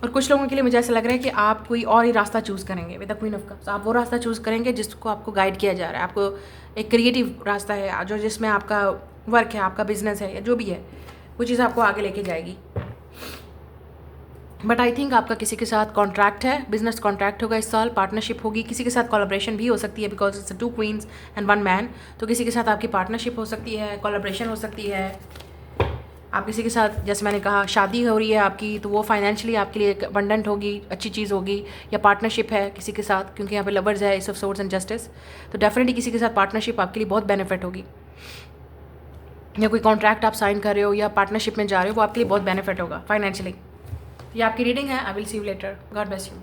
और कुछ लोगों के लिए मुझे ऐसा लग रहा है कि आप कोई और ही रास्ता चूज़ करेंगे with the queen of cups. आप वो रास्ता चूज़ करेंगे जिसको आपको गाइड किया जा रहा है, आपको एक क्रिएटिव रास्ता है जो जिसमें आपका वर्क है, आपका बिजनेस है या जो भी है, वो चीज़ आपको आगे लेके जाएगी। बट आई थिंक आपका किसी के साथ कॉन्ट्रैक्ट है, बिजनेस कॉन्ट्रैक्ट होगा इस साल, पार्टनरशिप होगी, किसी के साथ कोलैबोरेशन भी हो सकती है because it's 2 queen's and 1 man. तो किसी के साथ आपकी पार्टनरशिप हो सकती है, कोलैबोरेशन हो सकती है। आप किसी के साथ, जैसे मैंने कहा, शादी हो रही है आपकी, तो वो फाइनेंशियली आपके लिए एक अबंडेंट होगी, अच्छी चीज़ होगी। या पार्टनरशिप है किसी के साथ, क्योंकि यहाँ पे लवर्स है, S of swords and justice, तो डेफिनेटली किसी के साथ पार्टनरशिप आपके लिए बहुत बेनिफिट होगी। या कोई कॉन्ट्रैक्ट आप साइन कर रहे हो या पार्टनरशिप में जा रहे हो, वो आपके लिए बहुत बेनिफिट होगा फाइनेंशियली। ये आपकी रीडिंग है। I will see you later. God bless you.